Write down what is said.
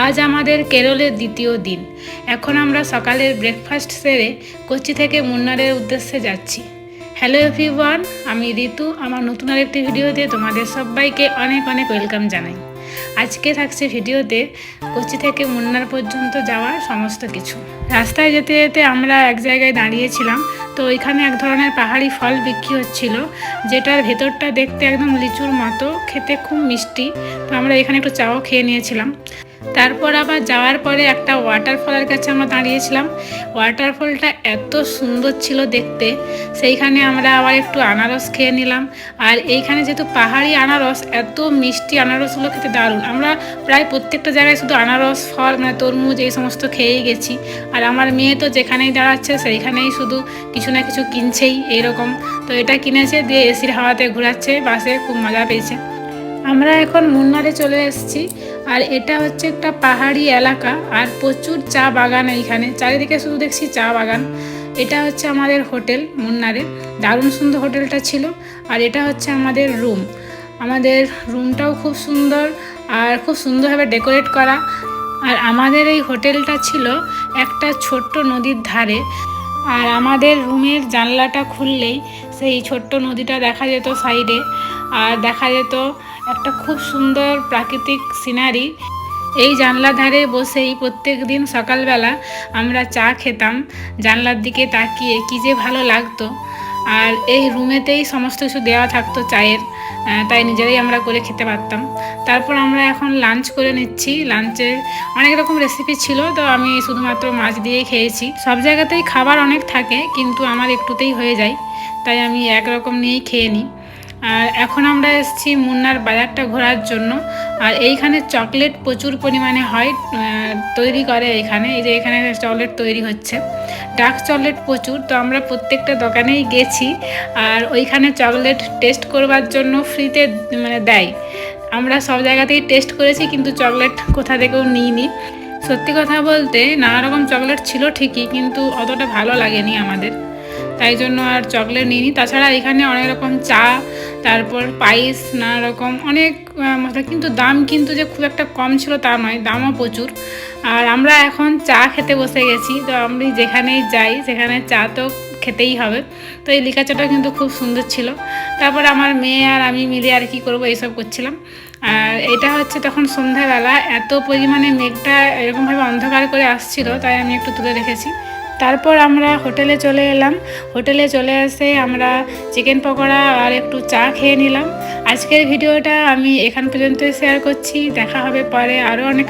আজ আমাদের কেরলের দ্বিতীয় দিন। এখন আমরা সকালের ব্রেকফাস্ট সেরে কোচি থেকে মুন্নারের উদ্দেশ্যে যাচ্ছি। হ্যালো এভরিওয়ান, আমি ঋতু। আমার নতুন আরেকটি ভিডিওতে তোমাদের সবাইকে অনেক অনেক ওয়েলকাম জানাই। আজকে থাকছে ভিডিওতে কোচি থেকে মুন্নার পর্যন্ত যাওয়ার সমস্ত কিছু। রাস্তায় যেতে যেতে আমরা এক জায়গায় দাঁড়িয়েছিলাম, তো ওইখানে এক ধরনের পাহাড়ি ফল বিক্রি হচ্ছিল, যেটার ভেতরটা দেখতে একদম লিচুর মতো, খেতে খুব মিষ্টি। তো আমরা এখানে একটু চাও খেয়ে নিয়েছিলাম। তারপর আবার যাওয়ার পরে একটা ওয়াটারফলের কাছে আমরা দাঁড়িয়েছিলাম। ওয়াটারফলটা এত সুন্দর ছিল দেখতে, সেইখানে আমরা আবার একটু আনারস খেয়ে নিলাম। আর এইখানে যেহেতু পাহাড়ি আনারস, এত মিষ্টি আনারসগুলো খেতে দারুণ। আমরা প্রায় প্রত্যেকটা জায়গায় শুধু আনারস ফল মানে তরমুজ এই সমস্ত খেয়েই গেছি। আর আমার মেয়ে তো যেখানেই দাঁড়াচ্ছে সেইখানেই শুধু কিছু না কিছু কিনছেই এইরকম। তো এটা কিনেছে, দিয়ে এসির হাওয়াতে ঘোরাচ্ছে, বাসে খুব মজা পেয়েছে। আমরা এখন মুন্নারে চলে এসেছি। আর এটা হচ্ছে একটা পাহাড়ি এলাকা, আর প্রচুর চা বাগান এইখানে, চারিদিকে শুধু দেখছি চা বাগান। এটা হচ্ছে আমাদের হোটেল মুন্নারে, দারুণ সুন্দর হোটেলটা ছিল। আর এটা হচ্ছে আমাদের রুম। আমাদের রুমটাও খুব সুন্দর আর খুব সুন্দরভাবে ডেকোরেট করা। আর আমাদের এই হোটেলটা ছিল একটা ছোট্ট নদীর ধারে। আর আমাদের রুমের জানলাটা খুললেই সেই ছোট্ট নদীটা দেখা যেত সাইডে, আর দেখা যেত একটা খুব সুন্দর প্রাকৃতিক সিনারি। এই জানলার ধারে বসেই প্রত্যেক দিন সকালবেলা আমরা চা খেতাম জানলার দিকে তাকিয়ে, কী যে ভালো লাগতো। আর এই রুমেতেই সমস্ত কিছু দেওয়া থাকতো চায়ের, তাই নিজেরাই আমরা করে খেতে পারতাম। তারপর আমরা এখন লাঞ্চ করে নিচ্ছি। লাঞ্চে অনেক রকম রেসিপি ছিল, তো আমি শুধুমাত্র মাছ দিয়েই খেয়েছি। সব জায়গাতেই খাবার অনেক থাকে, কিন্তু আমার একটুতেই হয়ে যায়, তাই আমি একরকম নিয়েই খেয়ে নিই। আর এখন আমরা এসেছি মুন্নার বাজারটা ঘোরার জন্য। আর এইখানে চকলেট প্রচুর পরিমাণে হয়, তৈরি করে এখানে। এই যে এখানে চকলেট তৈরি হচ্ছে, ডার্ক চকলেট প্রচুর। তো আমরা প্রত্যেকটা দোকানেই গেছি, আর ওইখানে চকলেট টেস্ট করবার জন্য ফ্রিতে মানে দেয়। আমরা সব জায়গাতেই টেস্ট করেছি, কিন্তু চকলেট কোথা থেকেও নিইনি। সত্যি কথা বলতে নানা রকম চকলেট ছিল ঠিকই, কিন্তু অতটা ভালো লাগেনি আমাদের, তাই জন্য আর চকলেট নিইনি। তাছাড়া এখানে অনেক রকম চা, তারপর পায়েস, নানা রকম অনেক মশলা, কিন্তু দাম কিন্তু যে খুব একটা কম ছিল তা নয়, দামও প্রচুর। আর আমরা এখন চা খেতে বসে গেছি। তো আমি যেখানেই যাই সেখানে চা তো খেতেই হবে। তো এই লিকা চাটা কিন্তু খুব সুন্দর ছিল। তারপর আমার মেয়ে আর আমি মিলে আর কি করবো এইসব করছিলাম। আর এটা হচ্ছে তখন সন্ধ্যাবেলা, এত পরিমাণে মেঘটা এরকমভাবে অন্ধকার করে আসছিল, তাই আমি একটু তুলে রেখেছি। তারপর আমরা হোটেলে চলে এলাম। হোটেলে চলে এসে আমরা চিকেন পকোড়া আর একটু চা খেয়ে নিলাম। আজকের ভিডিওটা আমি এখান পর্যন্ত শেয়ার করছি। দেখা হবে পরে আরও অনেক